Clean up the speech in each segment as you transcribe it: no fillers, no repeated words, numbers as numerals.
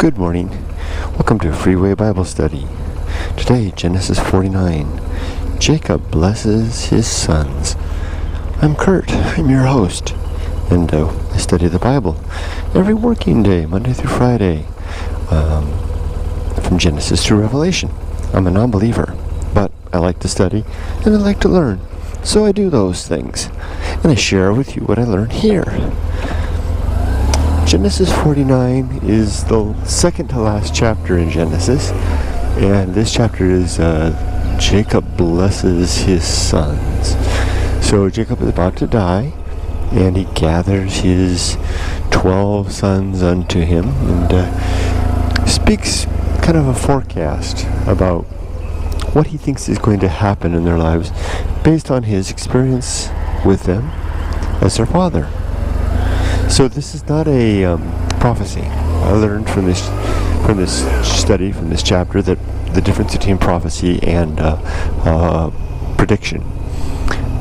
Good morning. Welcome to FREEWAY Bible Study. Today, Genesis 49. Jacob blesses his sons. I'm Kurt. I'm your host. And I study the Bible every working day, Monday through Friday, from Genesis through Revelation. I'm a non-believer, but I like to study and I like to learn. So I do those things. And I share with you what I learned here. Genesis 49 is the second to last chapter in Genesis, and this chapter is Jacob blesses his sons. So Jacob is about to die, and he gathers his 12 sons unto him, and speaks kind of a forecast about what he thinks is going to happen in their lives based on his experience with them as their father. So this is not a prophecy. I learned from this study, from this chapter, that the difference between prophecy and prediction.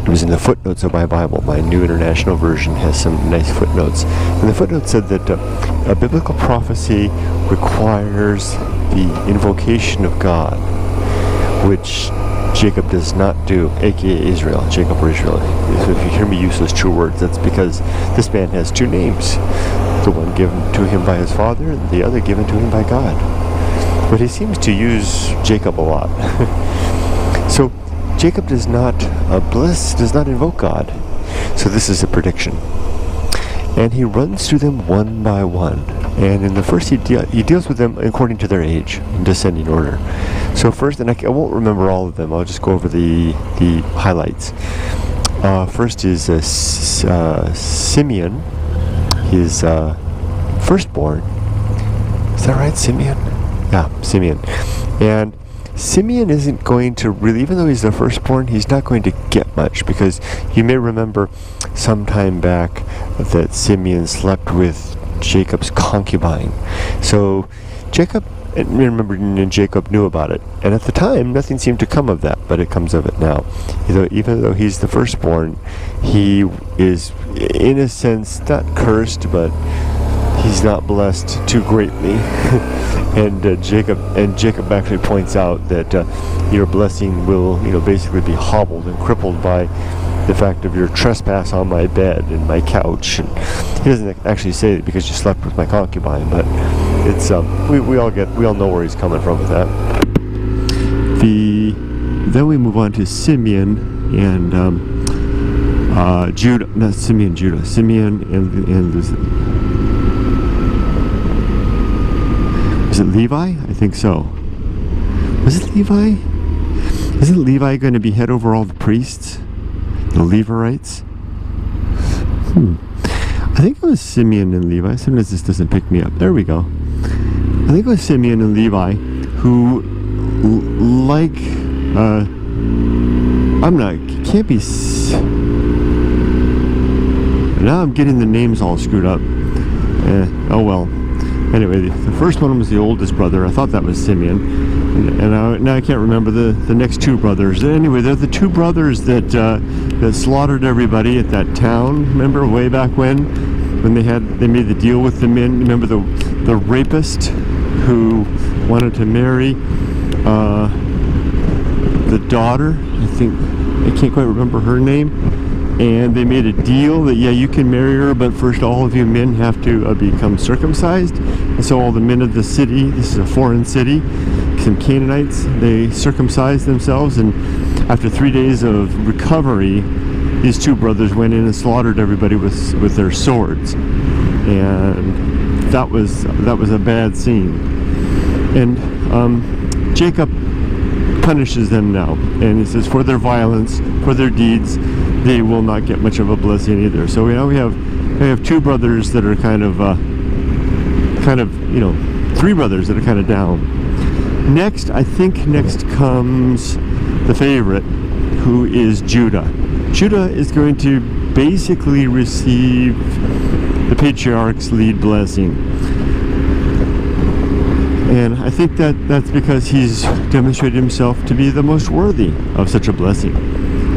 It was in the footnotes of my Bible. My New International Version has some nice footnotes. And the footnote said that a biblical prophecy requires the invocation of God, which Jacob does not do, aka Israel, Jacob or Israel. So if you hear me use those two words, that's because this man has two names. The one given to him by his father, and the other given to him by God. But he seems to use Jacob a lot. So Jacob does not invoke God. So this is a prediction. And he runs through them one by one. And in the first, he deals with them according to their age, in descending order. So first, and I won't remember all of them, I'll just go over the highlights. First is Simeon, his firstborn. Is that right, Simeon? Yeah, Simeon. And Simeon isn't going to really, even though he's the firstborn, he's not going to get much, because you may remember some time back that Simeon slept with Jacob's concubine. So Jacob knew about it, and at the time nothing seemed to come of that, but it comes of it now. Even though he's the firstborn, he is in a sense not cursed, but he's not blessed too greatly. and Jacob actually points out that your blessing will basically be hobbled and crippled by the fact of your trespass on my bed and my couch. And he doesn't actually say it because you slept with my concubine, but it's we all know where he's coming from with that. Then we move on to Simeon and Judah, not Simeon, Judah. Simeon and is it Levi? I think so. Was it Levi? Isn't Levi going to be head over all the priests? The Levites? I think it was Simeon and Levi. Sometimes this doesn't pick me up. There we go. I think it was Simeon and Levi who, can't be. Now I'm getting the names all screwed up. Oh well. Anyway, the first one was the oldest brother. I thought that was Simeon. And now I can't remember the next two brothers. Anyway, they're the two brothers that slaughtered everybody at that town. Remember way back when they made the deal with the men? Remember the rapist who wanted to marry the daughter? I can't quite remember her name. And they made a deal that, you can marry her, but first all of you men have to become circumcised. And so all the men of the city, this is a foreign city, some Canaanites, they circumcised themselves. And after 3 days of recovery, these two brothers went in and slaughtered everybody with their swords. And that was a bad scene. And Jacob punishes them now. And he says, for their violence, for their deeds, they will not get much of a blessing either. So we have two brothers that are kind of three brothers that are kind of down. Next comes the favorite, who is Judah. Judah is going to basically receive the patriarch's lead blessing. And I think that's because he's demonstrated himself to be the most worthy of such a blessing.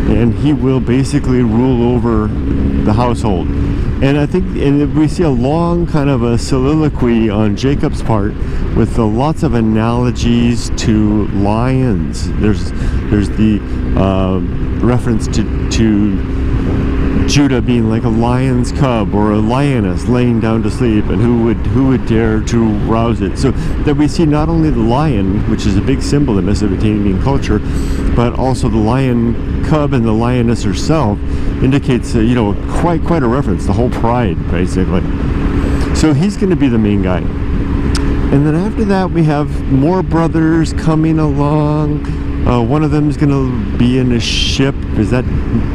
And he will basically rule over the household. And I think, and we see a long kind of a soliloquy on Jacob's part with lots of analogies to lions. There's the reference to Judah being like a lion's cub or a lioness laying down to sleep, and who would dare to rouse it. So that we see not only the lion, which is a big symbol in Mesopotamian culture, but also the lion cub and the lioness herself indicates quite a reference, the whole pride basically. So he's going to be the main guy. And then after that we have more brothers coming along. One of them is going to be in a ship. Is that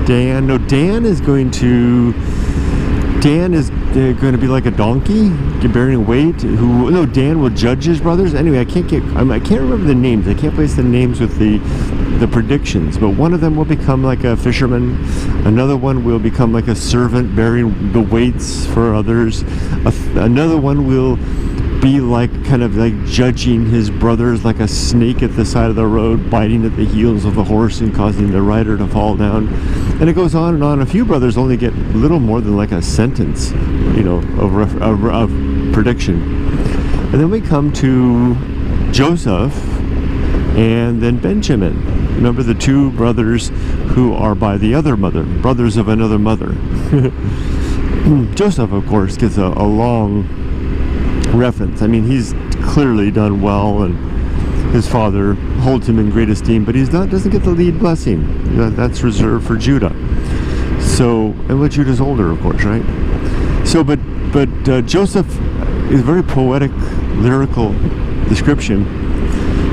Dan? No, Dan is going to be like a donkey, bearing weight. Dan will judge his brothers. Anyway, I can't remember the names. I can't place the names with the predictions. But one of them will become like a fisherman. Another one will become like a servant, bearing the weights for others. Another one will be like kind of like judging his brothers, like a snake at the side of the road, biting at the heels of the horse and causing the rider to fall down. And it goes on and on. A few brothers only get little more than like a sentence, of prediction. And then we come to Joseph and then Benjamin. Remember the two brothers who are by the other mother, brothers of another mother. Joseph, of course, gets a long reference. I mean, he's clearly done well, and his father holds him in great esteem, but doesn't get the lead blessing. That's reserved for Judah. So, and Judah's older, of course, right? So, but Joseph is a very poetic, lyrical description.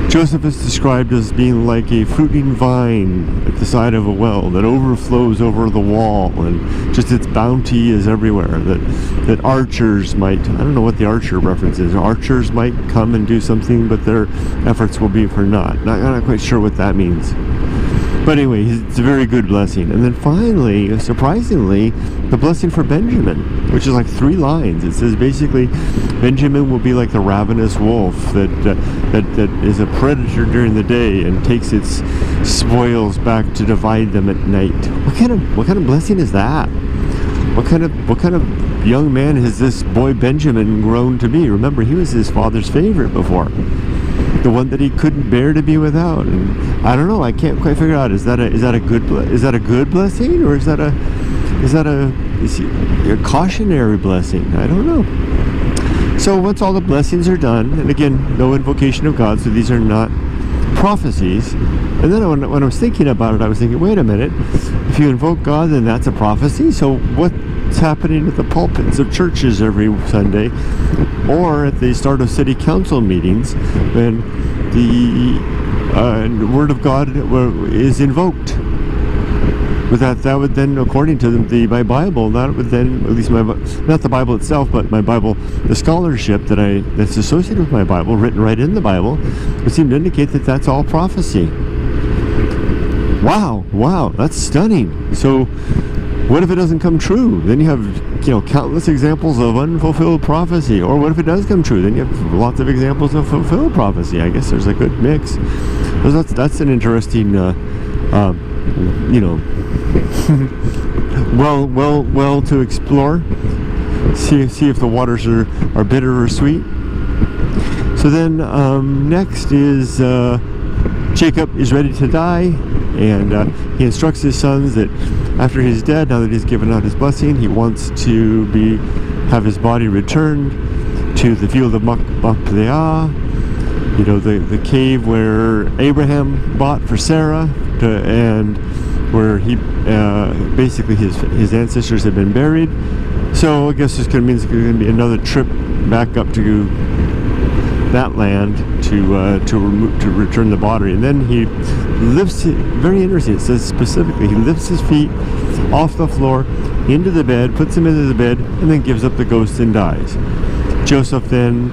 Joseph is described as being like a fruiting vine at the side of a well that overflows over the wall, and just its bounty is everywhere. That archers might, I don't know what the archer reference is, archers might come and do something, but their efforts will be for naught. I'm not quite sure what that means. But anyway, it's a very good blessing. And then finally, surprisingly, the blessing for Benjamin, which is like 3 lines. It says basically, Benjamin will be like the ravenous wolf that is a predator during the day and takes its spoils back to divide them at night. What kind of blessing is that? What kind of young man has this boy Benjamin grown to be? Remember, he was his father's favorite before. The one that he couldn't bear to be without. And I don't know, I can't quite figure out, is that a good blessing, or is that a cautionary blessing? I don't know. So once all the blessings are done, and again, no invocation of God, so these are not prophecies. And then when I was thinking about it, I was thinking, wait a minute, if you invoke God, then that's a prophecy. So what's happening at the pulpits of churches every Sunday, or at the start of city council meetings, when the word of God is invoked? But that would then, according to my Bible, that would then, at least not the Bible itself, but my Bible, the scholarship that's associated with my Bible, written right in the Bible, would seem to indicate that that's all prophecy. Wow, that's stunning. So what if it doesn't come true? Then you have, countless examples of unfulfilled prophecy. Or what if it does come true? Then you have lots of examples of fulfilled prophecy. I guess there's a good mix. So that's an interesting, well to explore. See if the waters are bitter or sweet. So then next is Jacob is ready to die, and he instructs his sons that after he's dead, now that he's given out his blessing, he wants to have his body returned to the field of Machpelah, the cave where Abraham bought for Sarah, and where he basically his ancestors had been buried. So I guess this means there's going to be another trip back up to that land to return the body. And then he lifts it, very interesting, it says specifically, he lifts his feet off the floor into the bed, puts him into the bed, and then gives up the ghost and dies. Joseph then,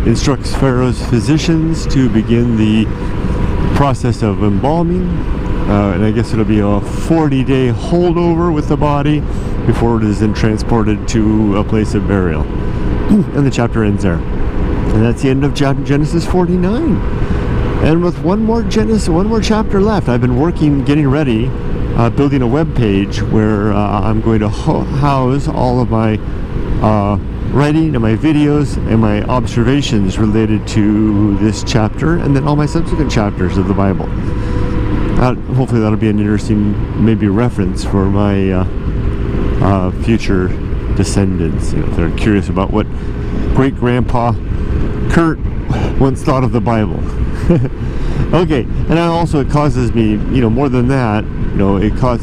instructs Pharaoh's physicians to begin the process of embalming, and I guess it'll be a 40-day holdover with the body before it is then transported to a place of burial. And the chapter ends there. And that's the end of Genesis 49. And with one more chapter left, I've been getting ready building a web page where I'm going to house all of my writing and my videos and my observations related to this chapter, and then all my subsequent chapters of the Bible. Hopefully that'll be an interesting maybe reference for my future descendants, if they're curious about what great grandpa Kurt once thought of the Bible. Okay, and also it causes me, more than that,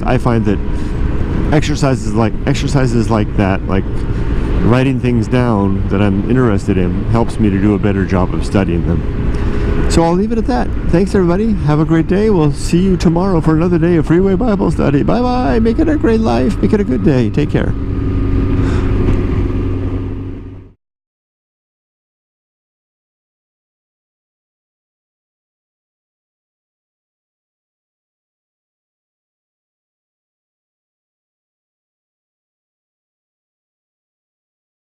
I find that exercises like that, like writing things down that I'm interested in, helps me to do a better job of studying them. So I'll leave it at that. Thanks, everybody. Have a great day. We'll see you tomorrow for another day of Freeway Bible Study. Bye-bye. Make it a great life. Make it a good day. Take care.